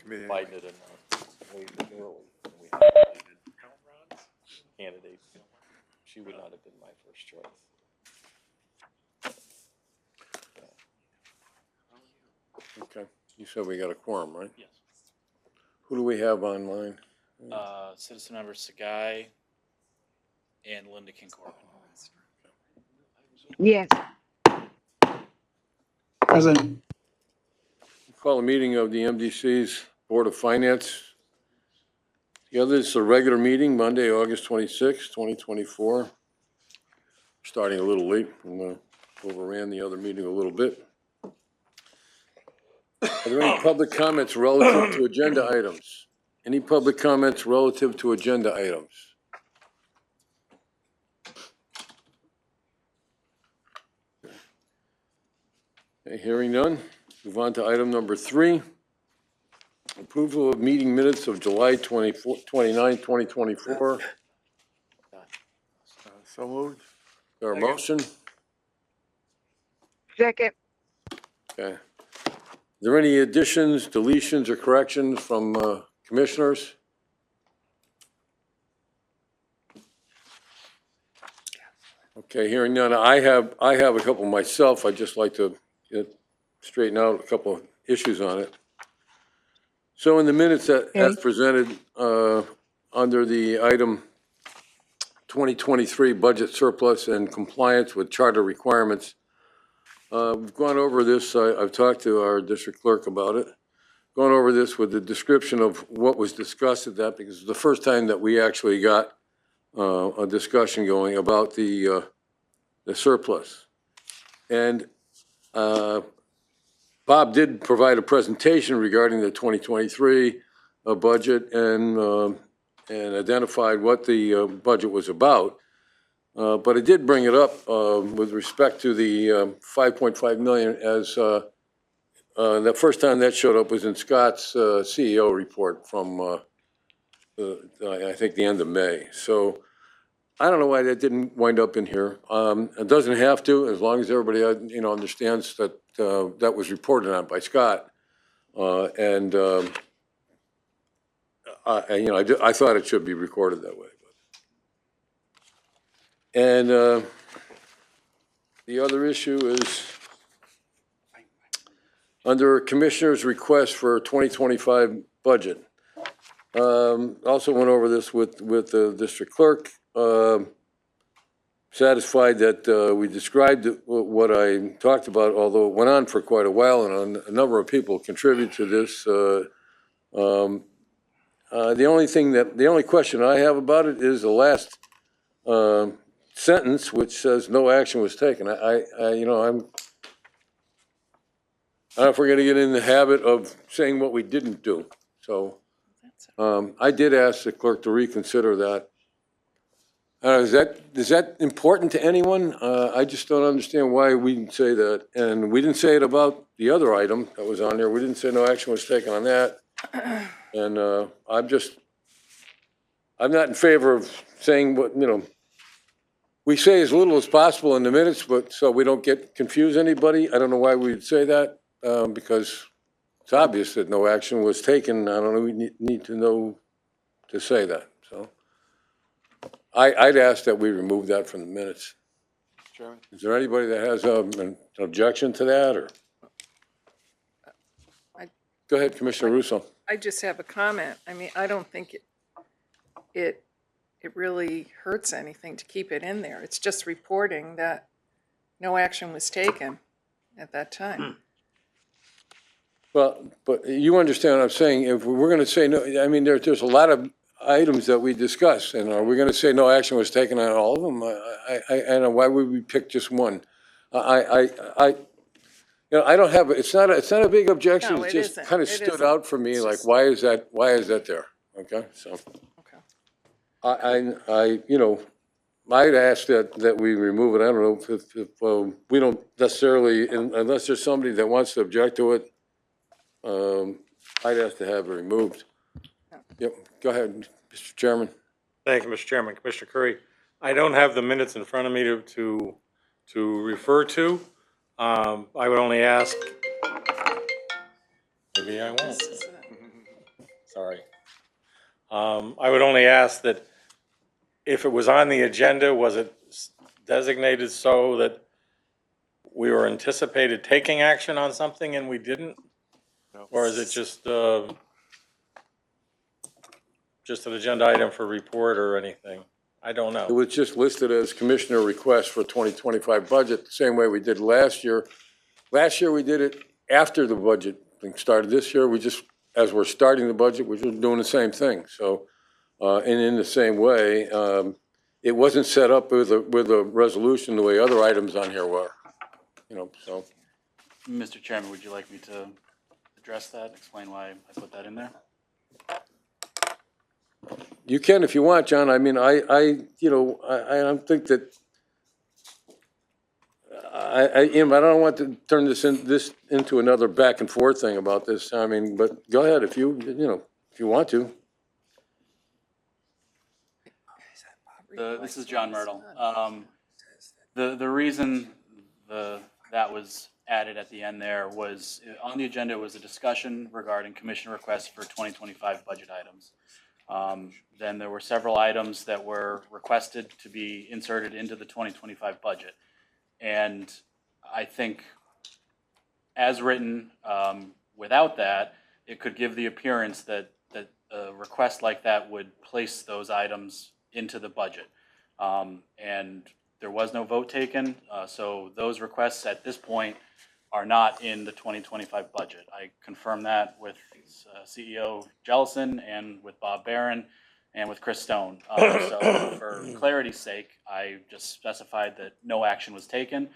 committee. Biden had announced way early when we had a candidate. She would not have been my first choice. Okay, you said we got a quorum, right? Yes. Who do we have online? Citizen member Sagai and Linda King Corbin. Yes. Present. Call a meeting of the MDC's Board of Finance. The other is a regular meeting, Monday, August 26, 2024. Starting a little late, overran the other meeting a little bit. Are there any public comments relative to agenda items? Any public comments relative to agenda items? Okay, hearing none, move on to item number 3. Approval of meeting minutes of July 29, 2024. So moved. Is there a motion? Second. Okay. Is there any additions, deletions, or corrections from commissioners? Okay, hearing none, I have a couple myself. I'd just like to straighten out a couple of issues on it. So in the minutes that, as presented under the item 2023 budget surplus and compliance with charter requirements, we've gone over this. I've talked to our district clerk about it. Gone over this with the description of what was discussed at that, because it's the first time that we actually got a discussion going about the surplus. And Bob did provide a presentation regarding the 2023 budget and identified what the budget was about. But it did bring it up with respect to the 5.5 million as the first time that showed up was in Scott's CEO report from I think the end of May. So I don't know why that didn't wind up in here. It doesn't have to, as long as everybody understands that that was reported on by Scott. I thought it should be recorded that way. And the other issue is under Commissioner's request for 2025 budget. Also went over this with the district clerk. Satisfied that we described what I talked about, although it went on for quite a while, and a number of people contributed to this. The only question I have about it is the last sentence, which says no action was taken. I don't know if we're going to get in the habit of saying what we didn't do. So I did ask the clerk to reconsider that. Is that important to anyone? I just don't understand why we didn't say that. And we didn't say it about the other item that was on there. We didn't say no action was taken on that. And I'm not in favor of saying what, we say as little as possible in the minutes, but so we don't confuse anybody. I don't know why we'd say that, because it's obvious that no action was taken. I don't know, we need to know to say that, so. I'd ask that we remove that from the minutes. Chairman? Is there anybody that has an objection to that, or? Go ahead, Commissioner Russo. I just have a comment. I mean, I don't think it really hurts anything to keep it in there. It's just reporting that no action was taken at that time. Well, but you understand what I'm saying. If we're going to say no, I mean, there's a lot of items that we discuss, and are we going to say no action was taken on all of them? I don't know, why would we pick just one? I don't have, it's not a big objection. No, It it just isn't. kind of It stood isn't. out for me, It's like, just- why is that there? Okay, so. Okay. I'd ask that we remove it. I don't know if we don't necessarily, unless there's somebody that wants to object to it, I'd ask to have it removed. Yep, go ahead, Mr. Chairman. Thank you, Mr. Chairman. Commissioner Curry, I don't have the minutes in front of me to refer to. I would only ask, maybe I won't. Sorry. I would only ask that if it was on the agenda, was it designated so that we were anticipated taking action on something and we didn't? No. Or is it just an agenda item for report or anything? I don't It know. was just listed as commissioner request for 2025 budget, the same way we did last year. Last year, we did it after the budget thing started. This year, we just, as we're starting the budget, we're just doing the same thing. So, and in the same way, it wasn't set up with a resolution the way other items on here were, you know, so. Mr. Chairman, would you like me to address that, explain why I put that in there? You can if you want, John. I mean, I don't think that, I don't want to turn this into another back and forth thing about this. I mean, but go ahead if you want to. This is John Myrtle. The reason that was added at the end there was, on the agenda was a discussion regarding commission requests for 2025 budget items. Then there were several items that were requested to be inserted into the 2025 budget. And I think, as written, without that, it could give the appearance that a request like that would place those items into the budget. And there was no vote taken, so those requests at this point are not in the 2025 budget. I confirmed that with CEO Jellison and with Bob Barron and with Chris Stone. So for clarity's sake, I just specified that no action was taken.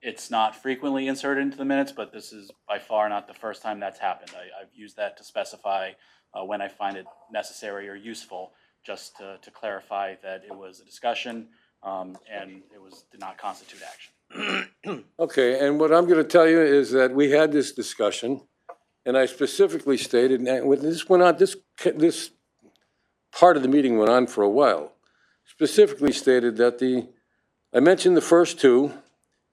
It's not frequently inserted into the minutes, but this is by far not the first time that's happened. I've used that to specify when I find it necessary or useful, just to clarify that it was a discussion and it did not constitute action. Okay, and what I'm going to tell you is that we had this discussion, and I specifically stated, and when this went on, this part of the meeting went on for a while, specifically stated that I mentioned the first two.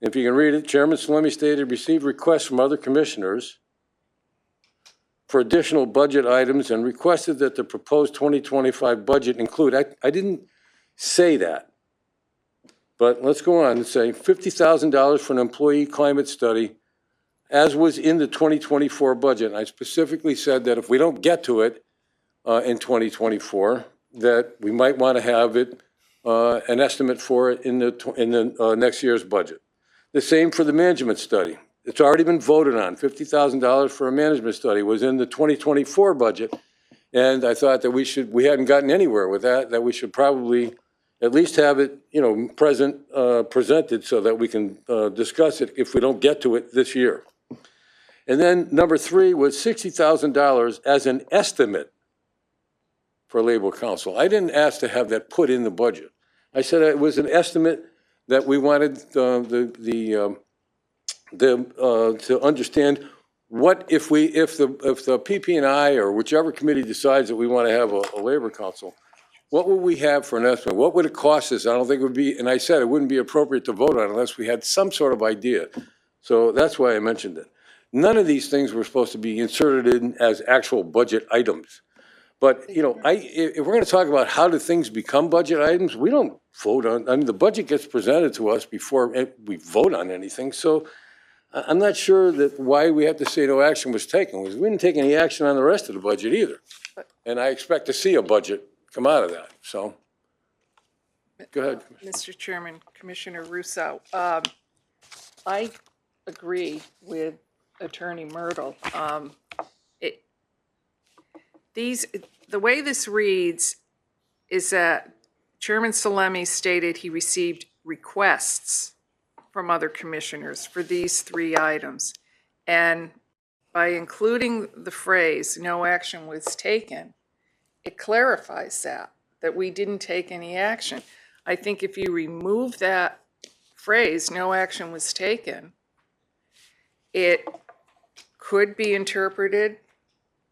If you can read it, Chairman Salemi stated, received requests from other commissioners for additional budget items and requested that the proposed 2025 budget include, I didn't say that, but let's go on and say $50,000 for an employee climate study, as was in the 2024 budget. And I specifically said that if we don't get to it in 2024, that we might want to have it, an estimate for it in the next year's budget. The same for the management study. It's already been voted on. $50,000 for a management study was in the 2024 budget. And I thought that we hadn't gotten anywhere with that we should probably at least have it, presented so that we can discuss it if we don't get to it this year. And then number 3 was $60,000 as an estimate for Labor Council. I didn't ask to have that put in the budget. I said it was an estimate that we wanted to understand what if the PP&I or whichever committee decides that we want to have a Labor Council, what would we have for an estimate? What would it cost us? I don't think it would be, and I said it wouldn't be appropriate to vote on unless we had some sort of idea. So that's why I mentioned it. None of these things were supposed to be inserted in as actual budget items. But, if we're going to talk about how do things become budget items, we don't vote on, I mean, the budget gets presented to us before we vote on anything. So I'm not sure that why we have to say no action was taken, because we didn't take any action on the rest of the budget either. And I expect to see a budget come out of that, so. Go ahead. Mr. Chairman, Commissioner Russo, I agree with Attorney Myrtle. The way this reads is that Chairman Salemi stated he received requests from other commissioners for these 3 items. And by including the phrase, no action was taken, it clarifies that we didn't take any action. I think if you remove that phrase, no action was taken, it could be interpreted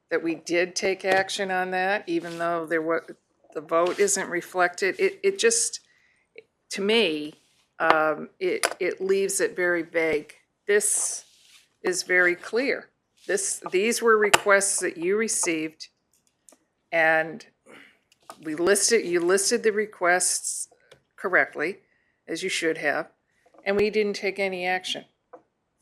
that we did take action on that, even though the vote isn't reflected. It just, to me, it leaves it very vague. This is very clear. These were requests that you received And you listed the requests correctly, as you should have, and we didn't take any action.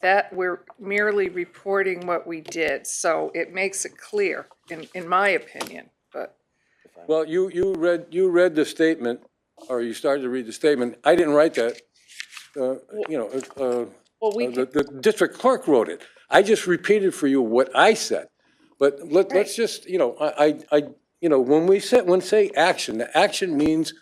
That, we're merely reporting what we did, so it makes it clear, in my opinion, but. Well, you read the statement, or you started to read the statement. I didn't write that. Well, we The district clerk wrote it. I just repeated for you what I said. But let's just, when say action, the action means,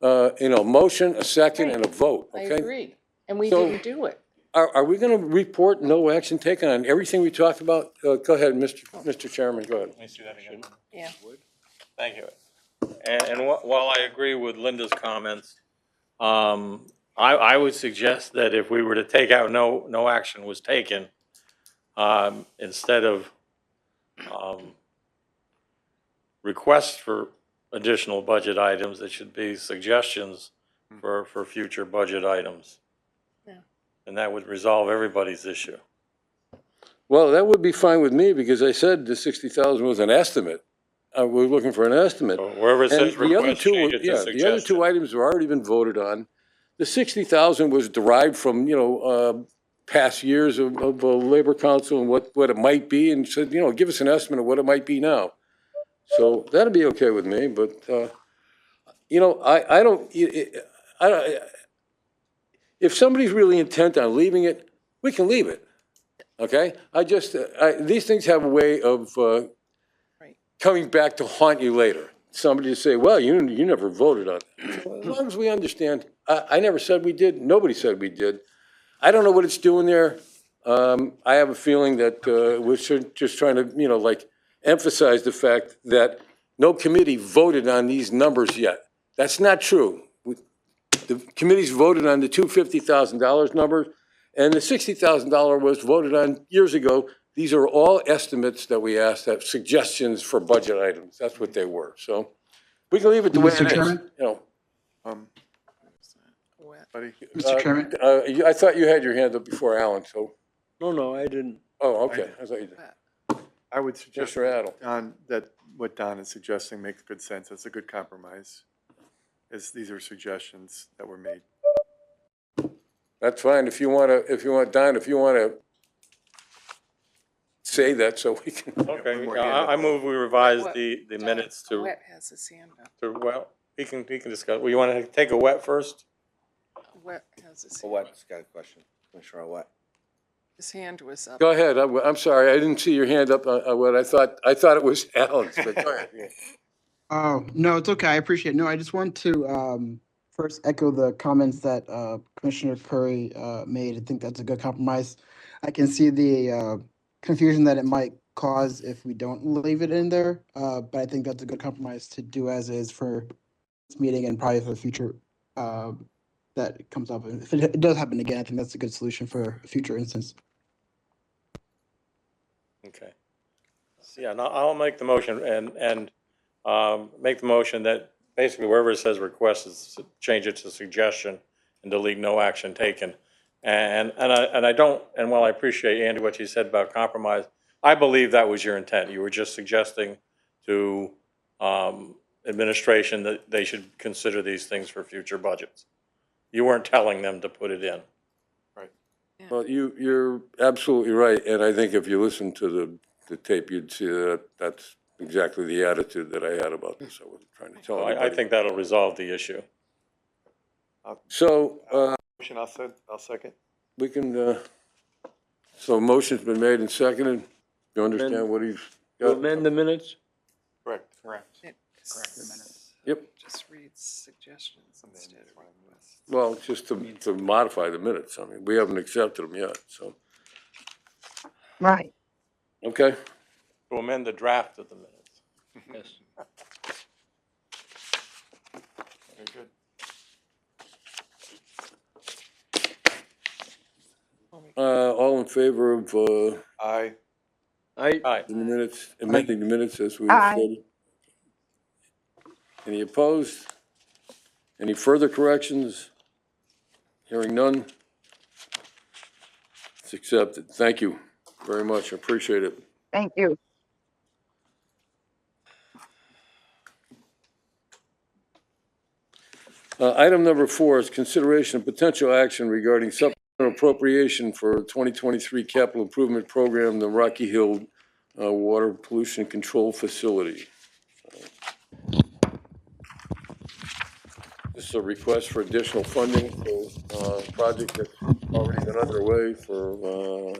motion, a second, and a vote, I okay? agree, and we So- didn't do it. Are we going to report no action taken on everything we talked about? Go ahead, Mr. Chairman, go ahead. Let me see that again. Yeah. Thank you. And while I agree with Linda's comments, I would suggest that if we were to take out no action was taken, instead of requests for additional budget items, it should be suggestions for future budget items. Yeah. And that would resolve everybody's issue. Well, that would be fine with me, because I said the 60,000 was an estimate. We're looking for an estimate. So wherever it And says the other request, two, change it to the other two suggestion. items have already been voted on. The 60,000 was derived from, past years of Labor Council and what it might be, and said, give us an estimate of what it might be now. So that'd be okay with me, but, I don't, if somebody's really intent on leaving it, we can leave it, okay? These things have a way of, coming back to haunt you later. Somebody to say, well, you never voted on it. So as long as we understand, I never said we did, nobody said we did. I don't know what it's doing there. I have a feeling that we're just trying to, emphasize the fact that no committee voted on these numbers yet. That's not true. The committees voted on the $250,000 number, and the $60,000 was voted on years ago. These are all estimates that we asked, that suggestions for budget items. That's what they were. So we can leave it the way it Mr. is. Chairman? Buddy? Mr. Chairman? I thought you had your hand up before Alan, so, No, I didn't. oh, okay. I thought you did. I would suggest Mr. Adel. that what Don is suggesting makes good sense. It's a good compromise. These are suggestions that were made. That's fine. Don, if you want to say that so we can. Okay, more I move we revise What- the minutes to, Wet has his hand up. well, he can discuss. Well, you want to take a wet first? Wet has his For hand. what? Got a question. Commissioner What? His hand was up. Go ahead. I'm sorry. I didn't see your hand up. What I thought it was Alan's, but go ahead. Oh, no, it's okay. I appreciate it. No, I just want to first echo the comments that Commissioner Curry made. I think that's a good compromise. I can see the confusion that it might cause if we don't leave it in there, but I think that's a good compromise to do as is for this meeting and probably for the future that it comes up. If it does happen again, I think that's a good solution for a future instance. Okay. Yeah, and I'll make the motion and make the motion that basically wherever it says request is change it to suggestion and delete no action taken. And I don't, and while I appreciate, Andy, what you said about compromise, I believe that was your intent. You were just suggesting to administration that they should consider these things for future budgets. You weren't telling them to put it in. Well, you're absolutely right, and I think if you listen to the tape, you'd see that that's exactly the attitude that I had about this. I wasn't trying to tell I anybody. think that'll resolve the issue. So, Motion, I'll second. we can, so motion's been made and seconded. You understand what he's To got? amend the minutes? Correct. Correct. It's- Yep. Just read suggestions instead of requests. Well, just to modify the minutes. I mean, we haven't accepted them yet, so, Right. okay? To amend the draft of the minutes. Yes. Very good. All in favor of, Aye. I, the minutes, amending the minutes as we Aye. stated? Any opposed? Any further corrections? Hearing none? It's accepted. Thank you very much. I appreciate it. Thank you. Item number 4 is consideration of potential action regarding supplemental appropriation for 2023 capital improvement program, the Rocky Hill Water Pollution Control Facility. This is a request for additional funding for a project that's already been underway for a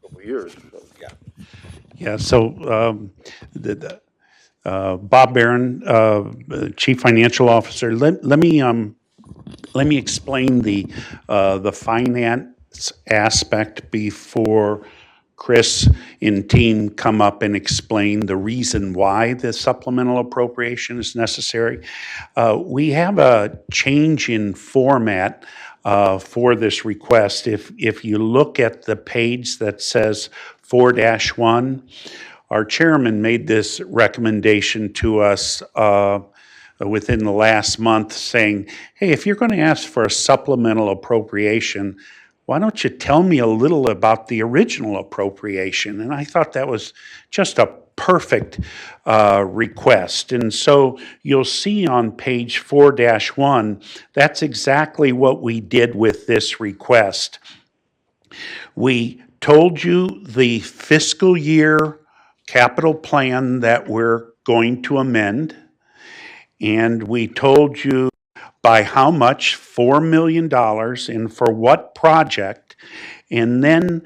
couple of years. So. Yeah, so Bob Barron, Chief Financial Officer, let me explain the finance aspect before Chris and team come up and explain the reason why the supplemental appropriation is necessary. We have a change in format for this request. If you look at the page that says 4-1, our chairman made this recommendation to us within the last month saying, hey, if you're going to ask for a supplemental appropriation, why don't you tell me a little about the original appropriation? And I thought that was just a perfect request. And so you'll see on page 4-1, that's exactly what we did with this request. We told you the fiscal year capital plan that we're going to amend, and we told you by how much, $4 million, and for what project. And then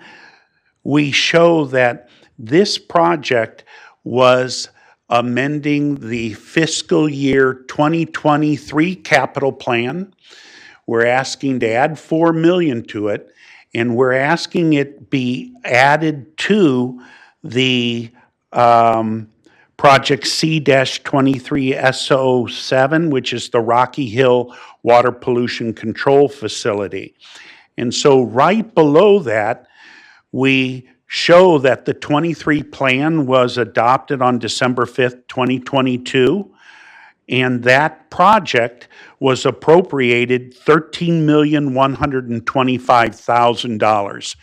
we show that this project was amending the fiscal year 2023 capital plan. We're asking to add $4 million to it, and we're asking it be added to the Project C-23SO7, which is the Rocky Hill Water Pollution Control Facility. And so right below that, we show that the 23 plan was adopted on December 5th, 2022, and that project was appropriated $13,125,000.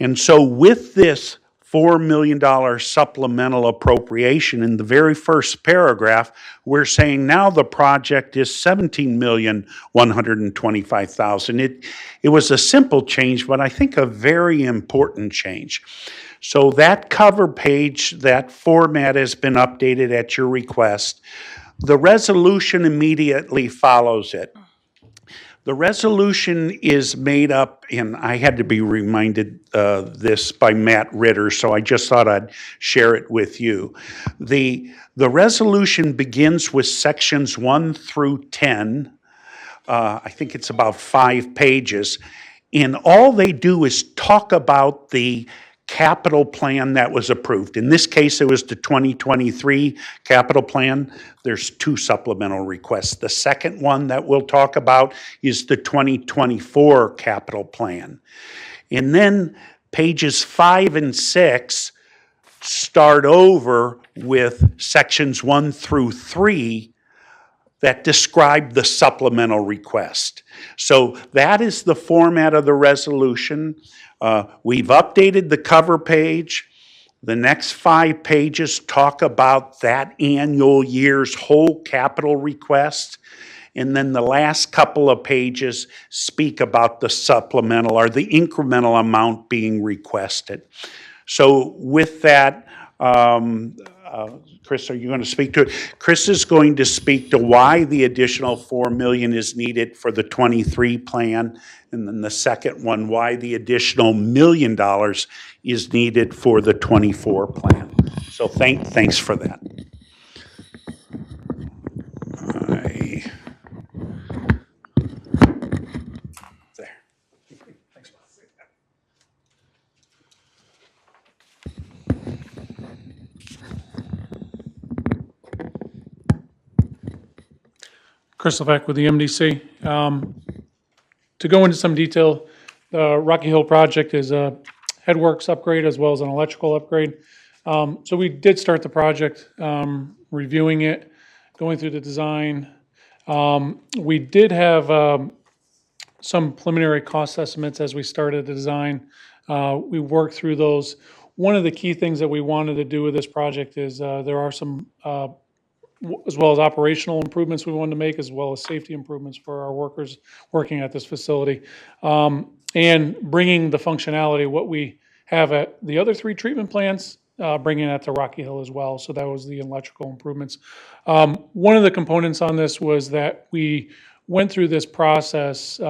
And so with this $4 million supplemental appropriation in the very first paragraph, we're saying now the project is $17,125,000. It was a simple change, but I think a very important change. So that cover page, that format has been updated at your request. The resolution immediately follows it. The resolution is made up, and I had to be reminded this by Matt Ritter, so I just thought I'd share it with you. The resolution begins with sections 1 through 10. I think it's about 5 pages. And all they do is talk about the capital plan that was approved. In this case, it was the 2023 capital plan. There's 2 supplemental requests. The second one that we'll talk about is the 2024 capital plan. And then pages 5 and 6 start over with sections 1 through 3 that describe the supplemental request. So that is the format of the resolution. We've updated the cover page. The next 5 pages talk about that annual year's whole capital request. And then the last couple of pages speak about the supplemental or the incremental amount being requested. So with that, Chris, are you going to speak to it? Chris is going to speak to why the additional $4 million is needed for the 23 plan. And then the second one, why the additional $1 million is needed for the 24 plan. So thanks for that. There. Chris Levesque with the MDC. To go into some detail, the Rocky Hill project is a headworks upgrade as well as an electrical upgrade. So we did start the project, reviewing it, going through the design. We did have some preliminary cost estimates as we started the design. We worked through those. One of the key things that we wanted to do with this project is there are some as well as operational improvements we wanted to make, as well as safety improvements for our workers working at this facility. And bringing the functionality, what we have at the other 3 treatment plants, bringing that to Rocky Hill as well. So that was the electrical improvements. One of the components on this was that we went through this process,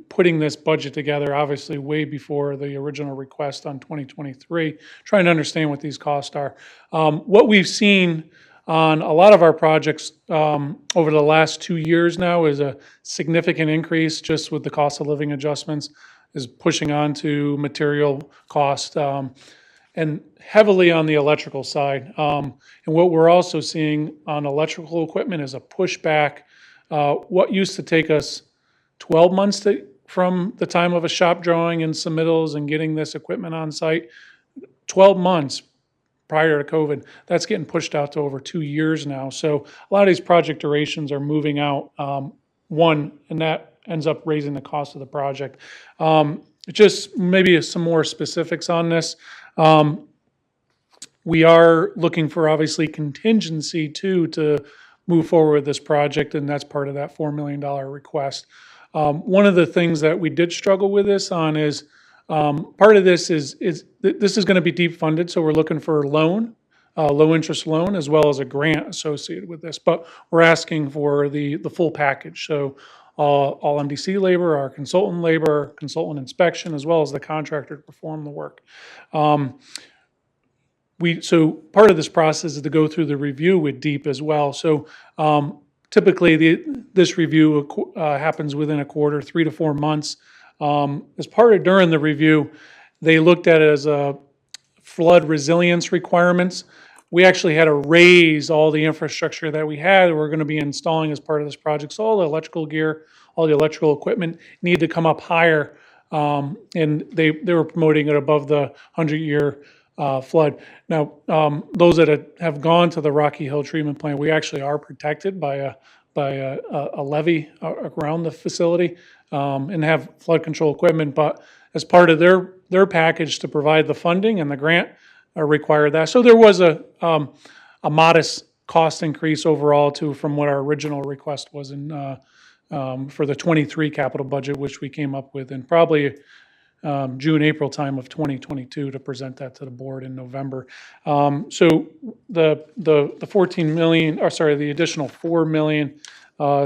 putting this budget together, obviously way before the original request on 2023, trying to understand what these costs are. What we've seen on a lot of our projects over the last 2 years now is a significant increase just with the cost of living adjustments, is pushing on to material cost, and heavily on the electrical side. And what we're also seeing on electrical equipment is a pushback. What used to take us 12 months from the time of a shop drawing and submittals and getting this equipment on site, 12 months prior to COVID, that's getting pushed out to over 2 years now. So a lot of these project durations are moving out, and that ends up raising the cost of the project. Just maybe some more specifics on this. We are looking for obviously contingency too to move forward with this project, and that's part of that $4 million request. One of the things that we did struggle with this on is part of this is this is going to be deep funded, so we're looking for a loan, low interest loan, as well as a grant associated with this. But we're asking for the full package. So all MDC labor, our consultant labor, consultant inspection, as well as the contractor to perform the work. So part of this process is to go through the review with DEEP as well. So typically this review happens within a quarter, 3 to 4 months. During the review, they looked at it as a flood resilience requirements. We actually had to raise all the infrastructure that we had. We're going to be installing as part of this project. So all the electrical gear, all the electrical equipment need to come up higher. And they were promoting it above the 100-year flood. Now, those that have gone to the Rocky Hill treatment plant, we actually are protected by a levee around the facility, and have flood control equipment. But as part of their package to provide the funding and the grant, required that. So there was a modest cost increase overall from what our original request was for the 23 capital budget, which we came up with in probably June, April time of 2022 to present that to the board in November. So the 14 million, or sorry, the additional 4 million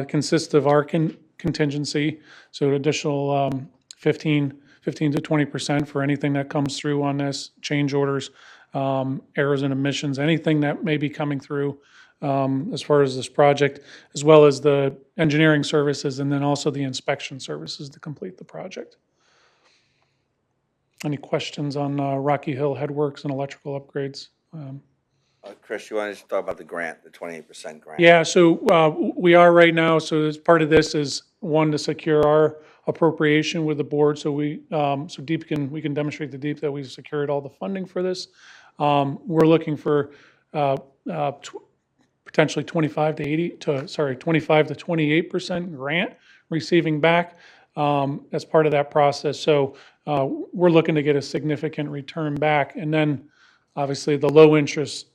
consists of our contingency. So additional 15 to 20% for anything that comes through on this, change orders, errors and omissions, anything that may be coming through as far as this project, as well as the engineering services, and then also the inspection services to complete the project. Any questions on Rocky Hill Headworks and electrical upgrades? Chris, you wanted to talk about the grant, the 28% grant? Yeah, so we are right now, so as part of this is one, to secure our appropriation with the board, so we can demonstrate to DEEP that we've secured all the funding for this. We're looking for potentially 25 to 28% grant receiving back as part of that process. So we're looking to get a significant return back, and then obviously the low interest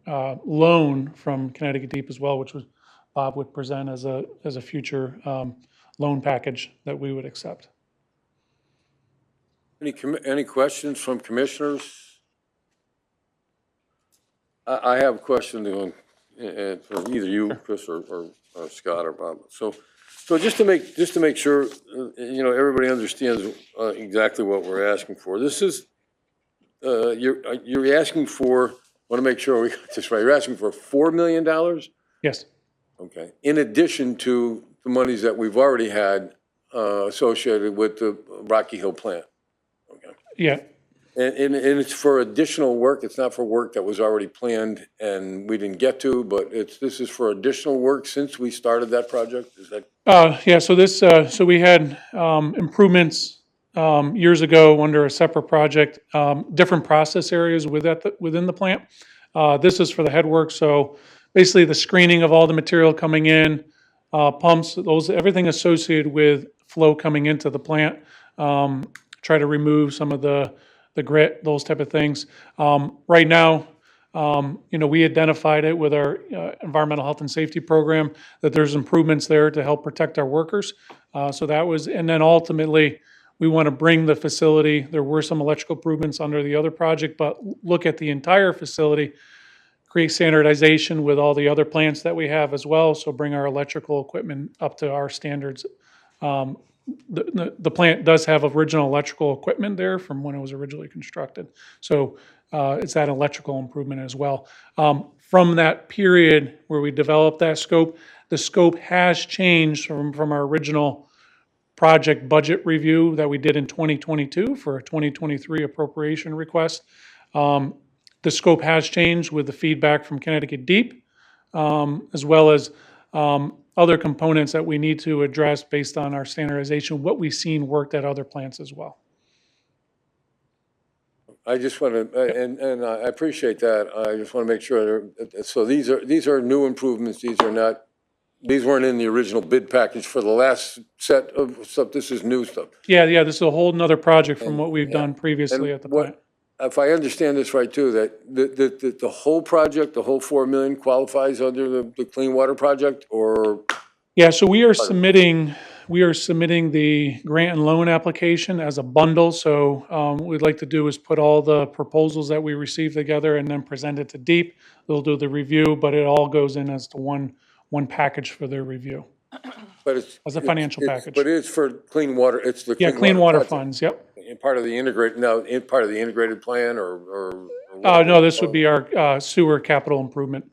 loan from Connecticut DEEP as well, which Bob would present as a future loan package that we would accept. Any questions from commissioners? I have a question for either you, Chris, or Scott or Bob. So just to make sure, everybody understands exactly what we're asking for. This is you're asking for. I want to make sure we got this right. You're asking for $4 million. Yes. Okay. In addition to the monies that we've already had associated with the Rocky Hill plant. Okay. Yeah. And it's for additional work. It's not for work that was already planned and we didn't get to, but this is for additional work since we started that project. Is that? Yeah. So so we had improvements years ago under a separate project, different process areas within the plant. This is for the headwork. So basically the screening of all the material coming in, pumps, everything associated with flow coming into the plant. Try to remove some of the grit, those type of things. Right now, We identified it with our environmental health and safety program, that there's improvements there to help protect our workers. So that was, and then ultimately, we want to bring the facility, there were some electrical improvements under the other project, but look at the entire facility, create standardization with all the other plants that we have as well, so bring our electrical equipment up to our standards. The plant does have original electrical equipment there from when it was originally constructed. So it's that electrical improvement as well. From that period where we developed that scope, the scope has changed from our original project budget review that we did in 2022 for a 2023 appropriation request. The scope has changed with the feedback from Connecticut Deep, as well as other components that we need to address based on our standardization, what we've seen worked at other plants as well. I just want to, and I appreciate that. I just want to make sure, so these are new improvements. These weren't in the original bid package for the last set of stuff. This is new stuff. Yeah, this is a whole nother project from what we've done previously at the plant. If I understand this right too, that the whole project, the whole 4 million qualifies under the Clean Water Project, or? Yeah, so we are submitting the grant and loan application as a bundle. So what we'd like to do is put all the proposals that we receive together and then present it to DEEP. They'll do the review, but it all goes in as to one package for their review. But it's. As a financial package. But it's for clean water, it's the. Yeah, clean water project. funds, yep. In part of the integrated plan or? No, this would be our sewer capital improvement.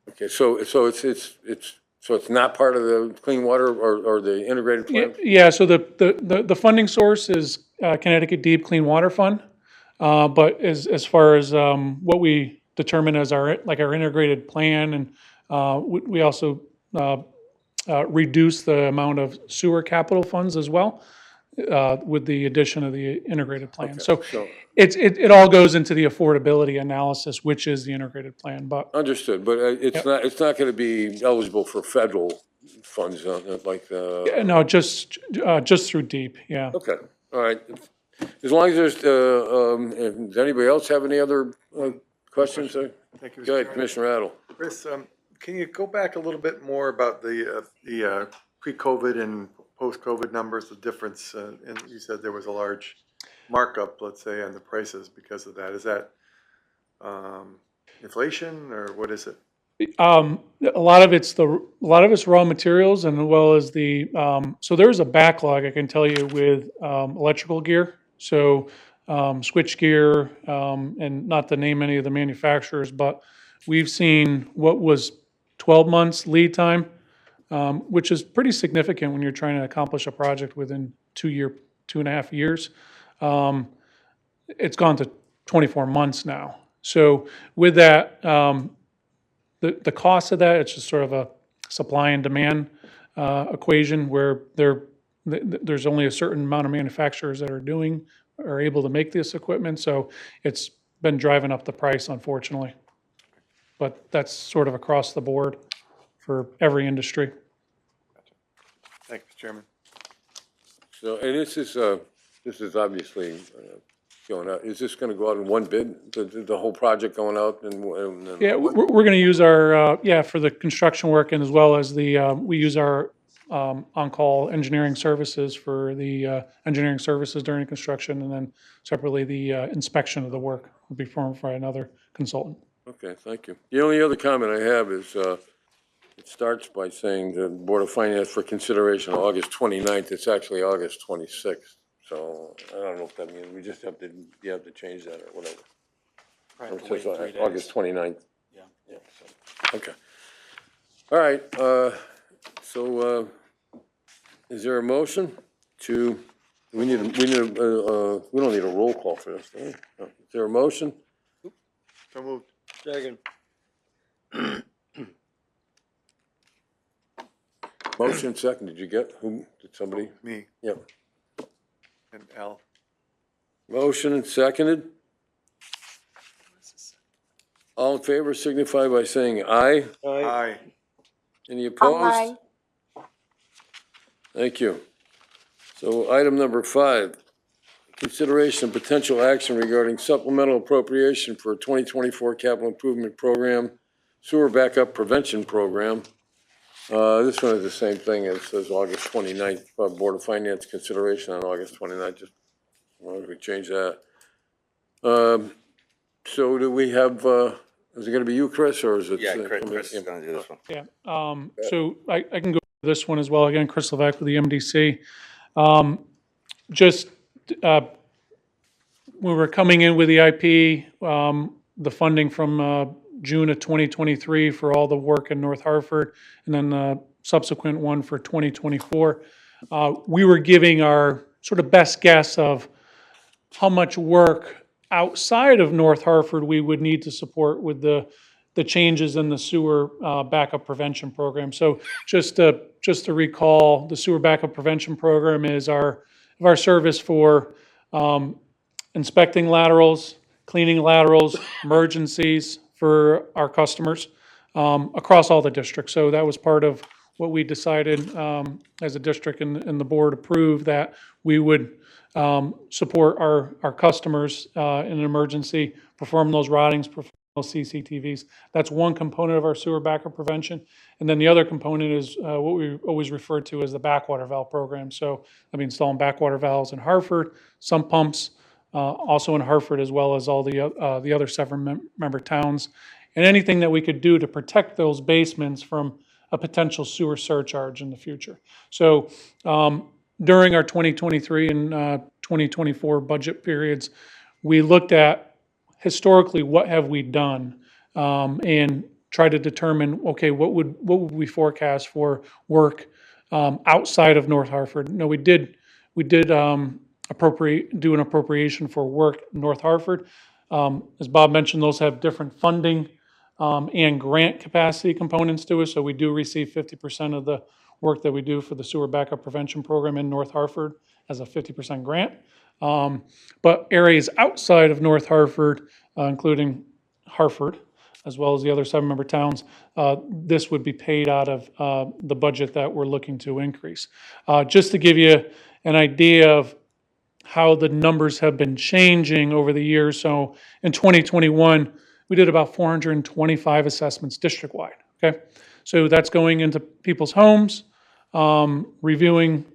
Okay, so it's not part of the clean water or the integrated plan? Yeah, so the funding source is Connecticut Deep Clean Water Fund. But as far as what we determine as our integrated plan, and we also reduce the amount of sewer capital funds as well with the addition of the integrated plan. Okay, So so- it all goes into the affordability analysis, which is the integrated plan, but. Understood, but it's not going to be eligible for federal funds like the. No, just through DEEP, yeah. Okay, all right. As long as there's, does anybody else have any other questions? Thank you, Mr. Go ahead, Chairman. Commissioner Adel. Chris, can you go back a little bit more about the pre-COVID and post-COVID numbers, the difference? And you said there was a large markup, let's say, on the prices because of that. Is that inflation or what is it? A lot of it's raw materials, and as well as so there's a backlog, I can tell you, with electrical gear. So switch gear, and not to name any of the manufacturers, but we've seen what was 12 months lead time, which is pretty significant when you're trying to accomplish a project within 2.5 years. It's gone to 24 months now. So with that, the cost of that, it's just sort of a supply and demand equation where there's only a certain amount of manufacturers that are able to make this equipment. So it's been driving up the price, unfortunately. But that's sort of across the board for every industry. Thank you, Mr. Chairman. So, and this is obviously going out. Is this going to go out in one bid, the whole project going out? Yeah, we're going to use our, for the construction work, and as well as we use our on-call engineering services for the engineering services during construction, and then separately the inspection of the work will be performed by another consultant. Okay, thank you. The only other comment I have is, it starts by saying the Board of Finance for consideration August 29th. It's actually August 26th. So I don't know if that means you have to change that or whatever. Right, It wait says 3 days. August 29th. Yeah. So, okay. All right, so is there a motion to, we don't need a roll call for this, do we? No. Is there a motion? So moved. Second. Motion second, did you get, did somebody? Me Yep. and Al. Motion and seconded. All in favor signify by saying aye. Aye. Any opposed? Thank you. So item number 5, consideration and potential action regarding supplemental appropriation for 2024 capital improvement program, sewer backup prevention program. This one is the same thing as August 29th, Board of Finance consideration on August 29th, just why don't we change that? So do we have, is it gonna be you, Chris, or is it? Yeah, Chris is gonna do this one. Yeah, so I can go for this one as well. Again, Chris Levesque with the MDC. Just, we were coming in with the IP, the funding from June of 2023 for all the work in North Hartford, and then the subsequent one for 2024. We were giving our sort of best guess of how much work outside of North Hartford we would need to support with the changes in the sewer backup prevention program. So just to recall, the sewer backup prevention program is our service for inspecting laterals, cleaning laterals, emergencies for our customers across all the districts. So that was part of what we decided as a district, and the board approved that we would support our customers in an emergency, perform those routings, perform those CCTVs. That's one component of our sewer backup prevention. And then the other component is what we always refer to as the backwater valve program. So I'll be installing backwater valves in Hartford, sump pumps, also in Hartford, as well as all the other 7 member towns, and anything that we could do to protect those basements from a potential sewer surcharge in the future. So during our 2023 and 2024 budget periods, we looked at historically what have we done, and try to determine, okay, what would we forecast for work outside of North Hartford. No, we did do an appropriation for work in North Hartford. As Bob mentioned, those have different funding and grant capacity components to it. So we do receive 50% of the work that we do for the sewer backup prevention program in North Hartford as a 50% grant. But areas outside of North Hartford, including Hartford, as well as the other 7 member towns, this would be paid out of the budget that we're looking to increase. Just to give you an idea of how the numbers have been changing over the years. So in 2021, we did about 425 assessments district-wide, okay? So that's going into people's homes, reviewing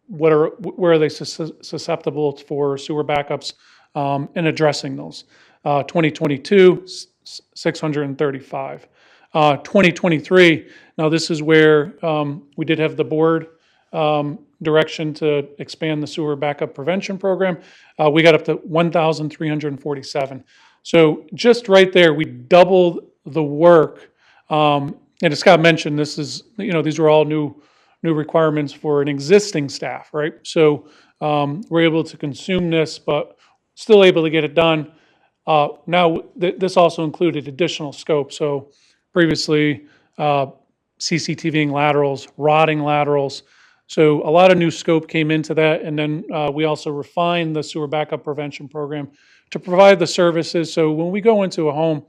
where are they susceptible for sewer backups, and addressing those. 2022, 635. 2023, now this is where we did have the board direction to expand the sewer backup prevention program. We got up to 1,347. So just right there, we doubled the work. And as Scott mentioned, this is, these were all new requirements for an existing staff, right? So we're able to consume this, but still able to get it done. Now, this also included additional scope. So previously, CCTVing laterals, rotting laterals. So a lot of new scope came into that. And then we also refined the sewer backup prevention program to provide the services. So when we go into a home,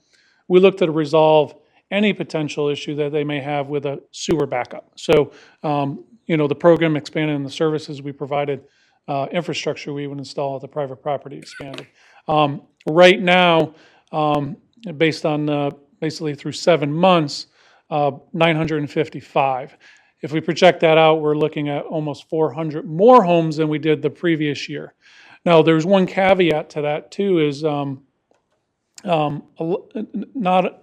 we look to resolve any potential issue that they may have with a sewer backup. So, the program expanded and the services we provided, infrastructure we would install at the private property expanded. Right now, based on basically through 7 months, 955. If we project that out, we're looking at almost 400 more homes than we did the previous year. Now, there's one caveat to that too, is not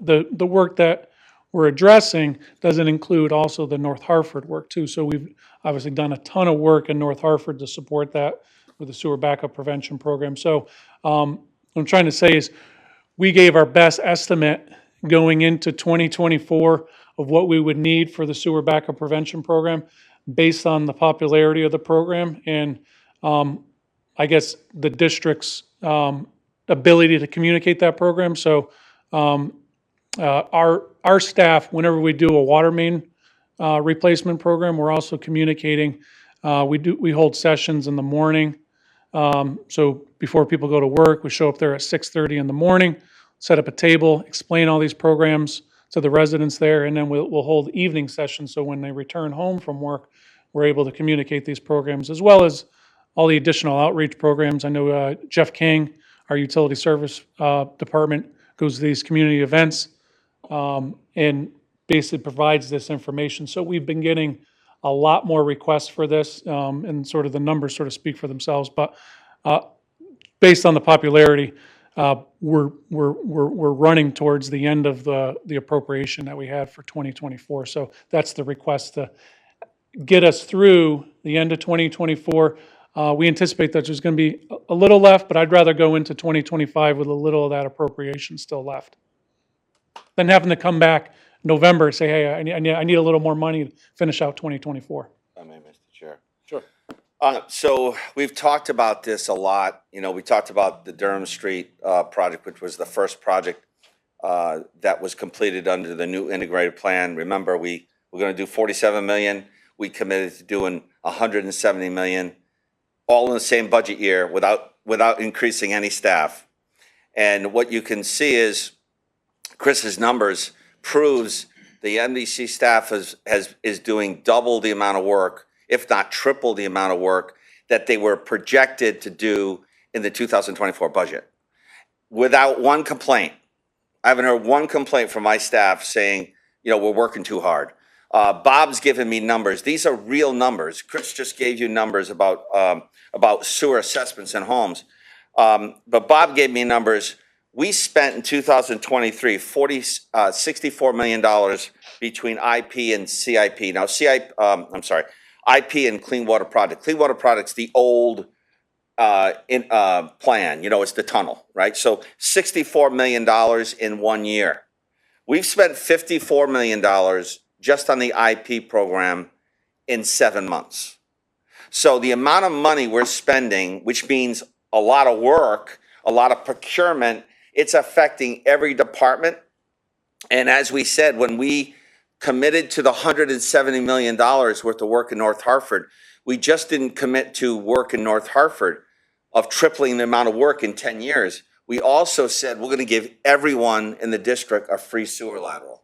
the work that we're addressing doesn't include also the North Hartford work too. So we've obviously done a ton of work in North Hartford to support that with the sewer backup prevention program. So what I'm trying to say is we gave our best estimate going into 2024 of what we would need for the sewer backup prevention program based on the popularity of the program and I guess the district's ability to communicate that program. So our staff, whenever we do a water main replacement program, we're also communicating. We hold sessions in the morning. So before people go to work, we show up there at 6:30 in the morning, set up a table, explain all these programs to the residents there, and then we'll hold evening sessions. So when they return home from work, we're able to communicate these programs as well as all the additional outreach programs. I know Jeff King, our utility service department, goes to these community events and basically provides this information. So we've been getting a lot more requests for this, and sort of the numbers sort of speak for themselves. But based on the popularity, we're running towards the end of the appropriation that we had for 2024. So that's the request to get us through the end of 2024. We anticipate that there's going to be a little left, but I'd rather go into 2025 with a little of that appropriation still left than having to come back November and say, hey, I need a little more money to finish out 2024. I mean, Mr. Chair. Sure. So we've talked about this a lot. You know, we talked about the Durham Street project, which was the first project that was completed under the new integrated plan. Remember, we were going to do 47 million. We committed to doing 170 million, all in the same budget year without increasing any staff. And what you can see is Chris's numbers proves the MDC staff is doing double the amount of work, if not triple the amount of work that they were projected to do in the 2024 budget. Without one complaint. I haven't heard one complaint from my staff saying, you know, we're working too hard. Bob's given me numbers. These are real numbers. Chris just gave you numbers about sewer assessments in homes. But Bob gave me numbers. We spent in 2023 $64 million between IP and CIP. Now, IP and Clean Water Project. Clean Water Project's the old plan. You know, it's the tunnel, right? So $64 million in 1 year. We've spent $54 million just on the IP program in 7 months. So the amount of money we're spending, which means a lot of work, a lot of procurement, it's affecting every department. And as we said, when we committed to the $170 million worth of work in North Hartford, we just didn't commit to work in North Hartford of tripling the amount of work in 10 years. We also said we're going to give everyone in the district a free sewer lateral.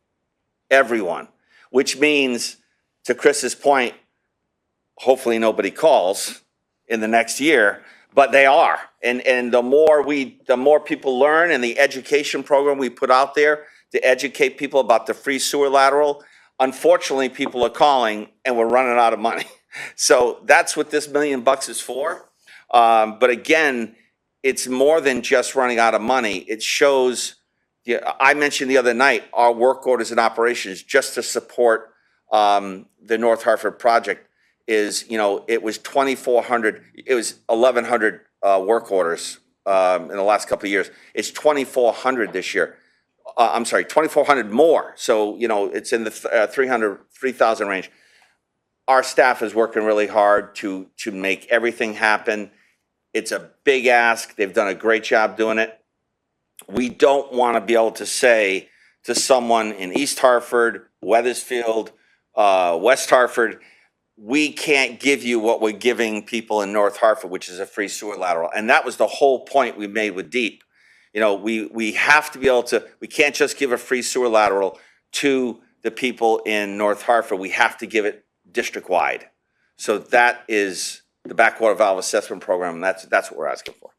Everyone. Which means, to Chris's point, hopefully nobody calls in the next year, but they are. And the more people learn, and the education program we put out there to educate people about the free sewer lateral, unfortunately people are calling and we're running out of money. So that's what this $1 million is for. But again, it's more than just running out of money. It shows, I mentioned the other night, our work orders and operations just to support the North Hartford project is, you know, it was 2,400, it was 1,100 work orders in the last couple of years. It's 2,400 this year. 2,400 more. So, you know, it's in the 3,000 range. Our staff is working really hard to make everything happen. It's a big ask. They've done a great job doing it. We don't want to be able to say to someone in East Hartford, Weathersfield, West Hartford, we can't give you what we're giving people in North Hartford, which is a free sewer lateral. And that was the whole point we made with DEEP. You know, we have to be able to, we can't just give a free sewer lateral to the people in North Hartford. We have to give it district-wide. So that is the backwater valve assessment program. That's what we're asking for.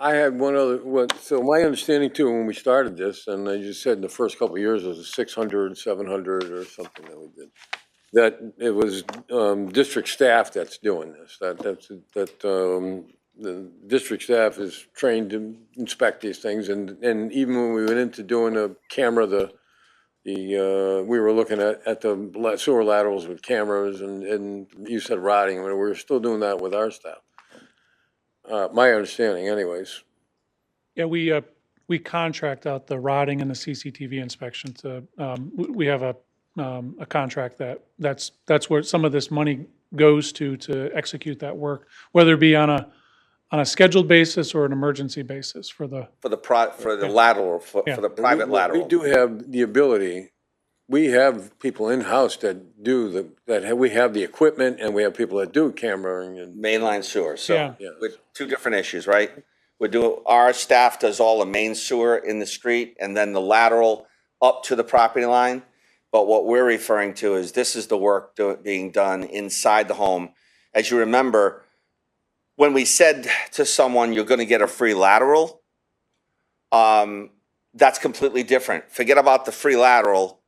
I had one other, so my understanding too, when we started this, and I just said in the first couple of years, it was 600, 700 or something that we did, that it was district staff that's doing this, that the district staff is trained to inspect these things, and even when we went into doing a camera, we were looking at the sewer laterals with cameras, and you said rotting, I mean, we're still doing that with our staff. My understanding anyways. Yeah, we contract out the rotting and the CCTV inspection to, we have a contract that's where some of this money goes to execute that work, whether it be on a scheduled basis or an emergency basis for the lateral, for the private lateral. We do have the ability. We have people in-house that do we have the equipment, and we have people that do cameraing and Mainline sewer. So Yeah. with two different issues, right? Our staff does all the main sewer in the street and then the lateral up to the property line. But what we're referring to is this is the work being done inside the home. as you remember, when we said to someone, you're gonna get a free lateral, that's completely different. Forget about the free lateral.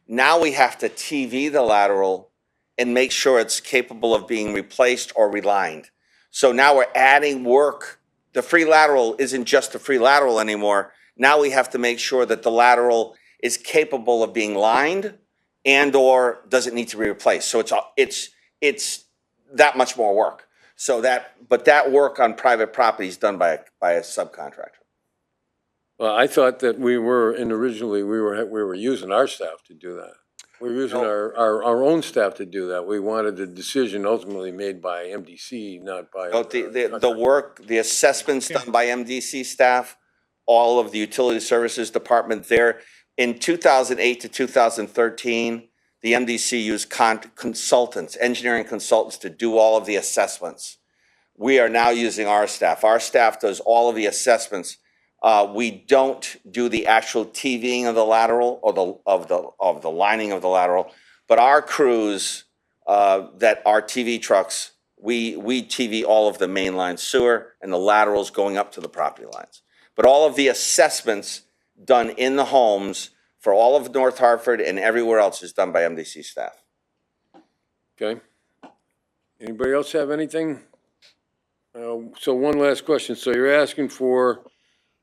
Now we have to TV the lateral and make sure it's capable of being replaced or relined. So now we're adding work. The free lateral isn't just a free lateral anymore. Now we have to make sure that the lateral is capable of being lined and or does it need to be replaced. So it's that much more work. So but that work on private property is done by a subcontractor. Well, I thought that originally we were using our staff to do that. We were using our own staff to do that. We wanted the decision ultimately made by MDC, not by. The work, the assessments done by MDC staff, all of the utility services department there. In 2008 to 2013, the MDC used consultants, engineering consultants to do all of the assessments. We are now using our staff. Our staff does all of the assessments. We don't do the actual TVing of the lateral or of the lining of the lateral, but our crews that are TV trucks, we TV all of the mainline sewer and the laterals going up to the property lines. But all of the assessments done in the homes for all of North Hartford and everywhere else is done by MDC staff. Okay. Anybody else have anything? So one last question. So you're asking for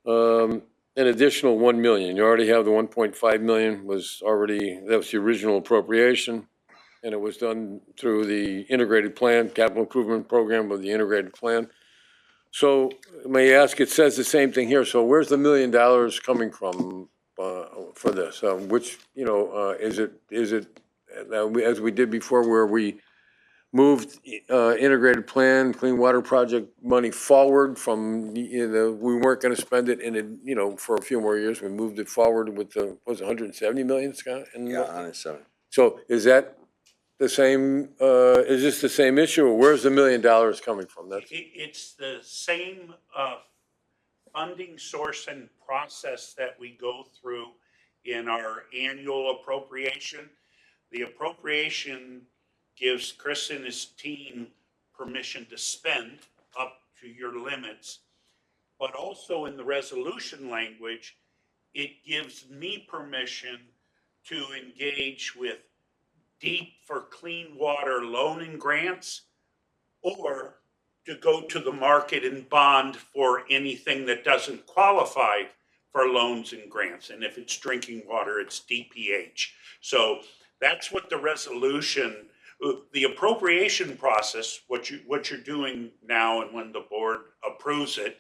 an additional 1 million. You already have the 1.5 million that was the original appropriation, and it was done through the integrated plan, capital improvement program of the integrated plan. So may I ask, it says the same thing here. So where's the $1 million coming from for this? Which, is it as we did before where we moved integrated plan, clean water project money forward from, we weren't going to spend it in it, for a few more years. We moved it forward with was it 170 million, Scott? Yeah, 107. So is that the same, is this the same issue, or where's the $1 million coming from? It's the same funding source and process that we go through in our annual appropriation. The appropriation gives Chris and his team permission to spend up to your limits, but also in the resolution language, it gives me permission to engage with DEEP for clean water loan and grants, or to go to the market and bond for anything that doesn't qualify for loans and grants. And if it's drinking water, it's DPH. So that's what the resolution, the appropriation process, what you're doing now, and when the board approves it,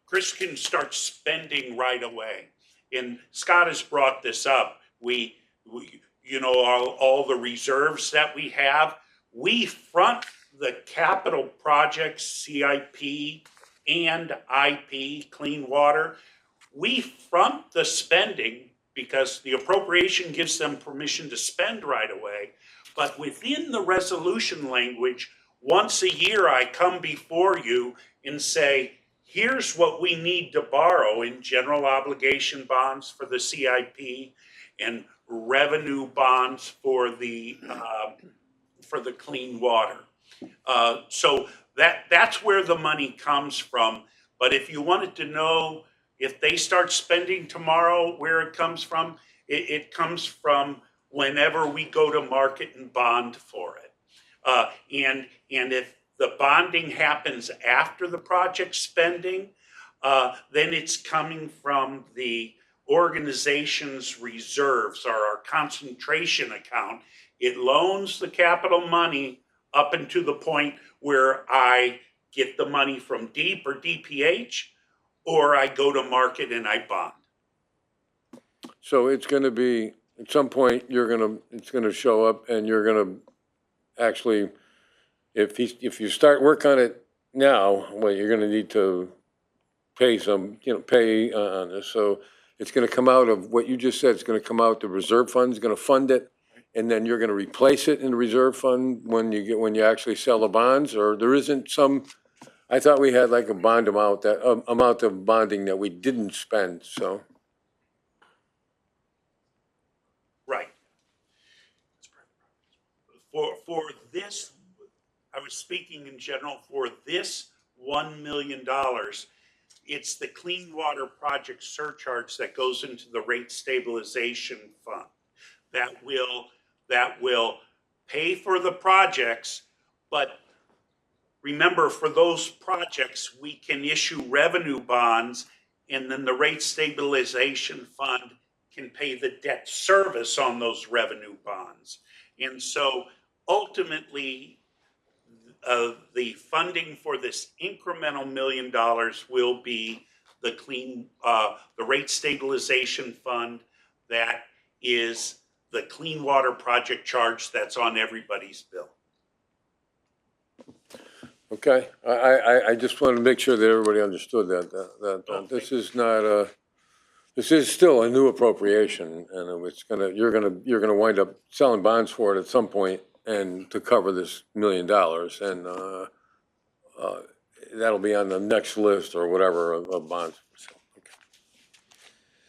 Chris can start spending right away. And Scott has brought this up. We all the reserves that we have, we front the capital projects, CIP and IP, clean water. We front the spending because the appropriation gives them permission to spend right away. But within the resolution language, once a year I come before you and say, here's what we need to borrow in general obligation bonds for the CIP and revenue bonds for the clean water. So that's where the money comes from. But if you wanted to know if they start spending tomorrow, where it comes from, it comes from whenever we go to market and bond for it. And if the bonding happens after the project spending, then it's coming from the organization's reserves or our concentration account. It loans the capital money up into the point where I get the money from DEEP or DPH, or I go to market and I bond. So it's going to be, at some point, it's going to show up, and you're going to actually, if you start work on it now, well, you're going to need to pay pay on this. So it's going to come out of what you just said. It's going to come out, the reserve fund is going to fund it, and then you're going to replace it in the reserve fund when you actually sell the bonds, or there isn't some. I thought we had like a bond amount, that amount of bonding that we didn't spend. So. Right. For this, I was speaking in general for this $1 million. It's the Clean Water Project surcharge that goes into the rate stabilization fund that will pay for the projects, but remember, for those projects, we can issue revenue bonds, and then the rate stabilization fund can pay the debt service on those revenue bonds. And so ultimately, the funding for this incremental $1 million will be the the rate stabilization fund that is the Clean Water Project charge that's on everybody's bill. Okay, I just wanted to make sure that everybody understood that this is not this is still a new appropriation, and it's you're gonna wind up selling bonds for it at some point, and to cover this $1 million, and that'll be on the next list or whatever of bonds. So, okay.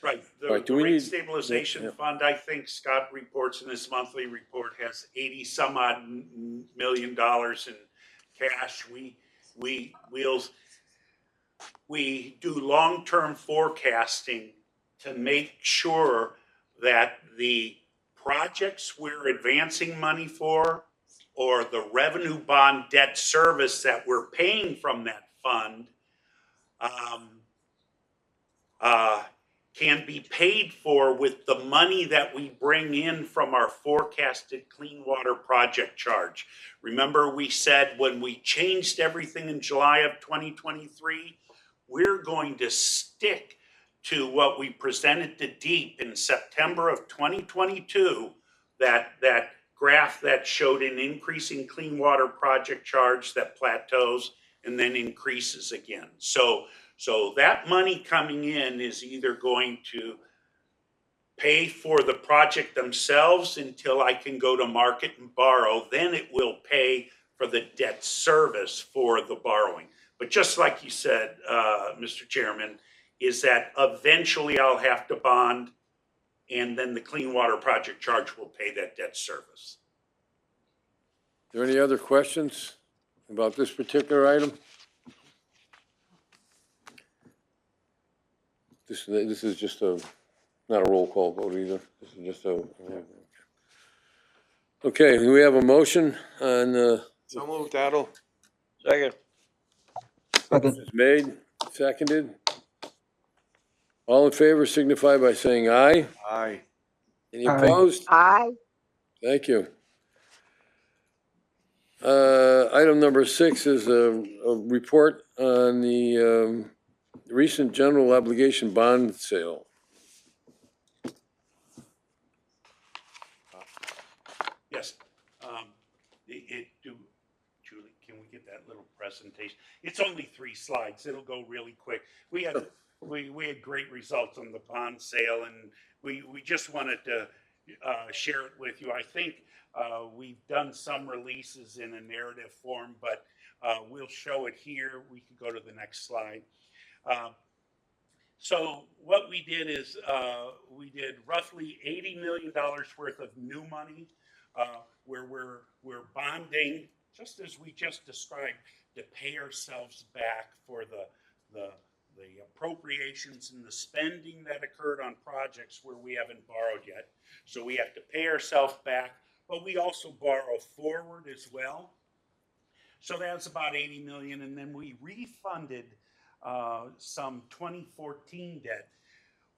Right, Right, do the we rate need- stabilization yeah. fund, I think Scott reports in his monthly report, has 80 some odd million dollars in cash. We do long-term forecasting to make sure that the projects we're advancing money for, or the revenue bond debt service that we're paying from that fund, can be paid for with the money that we bring in from our forecasted Clean Water Project charge. Remember, we said when we changed everything in July of 2023, we're going to stick to what we presented to DEEP in September of 2022, that graph that showed an increasing Clean Water Project charge that plateaus and then increases again. So that money coming in is either going to pay for the project themselves until I can go to market and borrow, then it will pay for the debt service for the borrowing. But just like you said, Mr. Chairman, is that eventually I'll have to bond, and then the Clean Water Project charge will pay that debt service. Are there any other questions about this particular item? This is just not a roll call vote either. This is just okay, do we have a motion on, So moved, Adel. Second. it's made, seconded? All in favor signify by saying aye. Aye. Any Aye. opposed? Aye. Thank you. Item number 6 is a report on the recent general obligation bond sale. Yes, Julie, can we get that little presentation? It's only 3 slides. It'll go really quick. We had great results on the bond sale, and we just wanted to share it with you. I think we've done some releases in a narrative form, but we'll show it here. We can go to the next slide. So what we did is we did roughly $80 million worth of new money, where we're bonding, just as we just described, to pay ourselves back for the appropriations and the spending that occurred on projects where we haven't borrowed yet. So we have to pay ourselves back, but we also borrow forward as well. So that's about 80 million, and then we refunded some 2014 debt.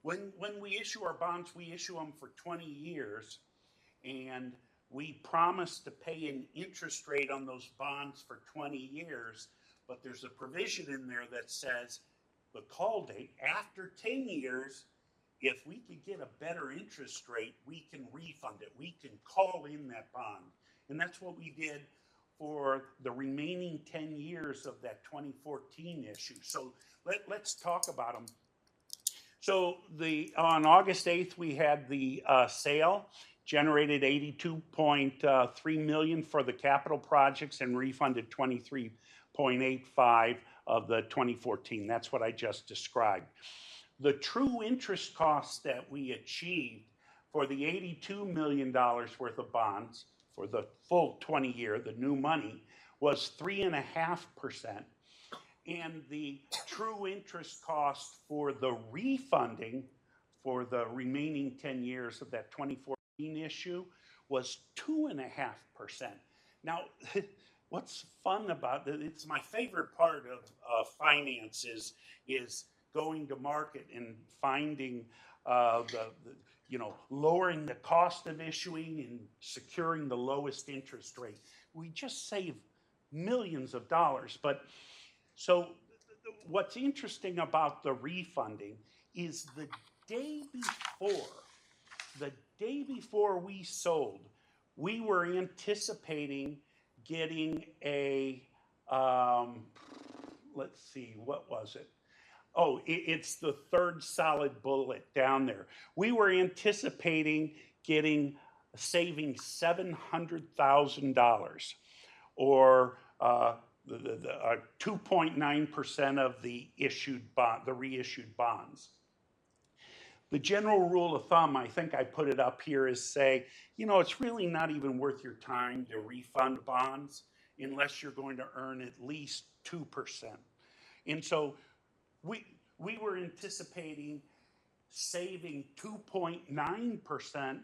When we issue our bonds, we issue them for 20 years, and we promise to pay an interest rate on those bonds for 20 years, but there's a provision in there that says the call date after 10 years, if we could get a better interest rate, we can refund it. We can call in that bond. And that's what we did for the remaining 10 years of that 2014 issue. So let's talk about them. So on August 8th, we had the sale, generated 82.3 million for the capital projects and refunded 23.85 of the 2014. That's what I just described. The true interest costs that we achieved for the $82 million worth of bonds for the full 20 year, the new money, was 3.5%. And the true interest cost for the refunding for the remaining 10 years of that 2014 issue was 2.5%. Now, what's fun about it, it's my favorite part of finance is going to market and finding lowering the cost of issuing and securing the lowest interest rate. We just save millions of dollars. But so what's interesting about the refunding is the day before we sold, we were anticipating getting a, let's see, what was it? Oh, it's the third solid bullet down there. We were anticipating saving $700,000 or 2.9% of the reissued bonds. The general rule of thumb, I think I put it up here, is say, it's really not even worth your time to refund bonds unless you're going to earn at least 2%. And so we were anticipating saving 2.9%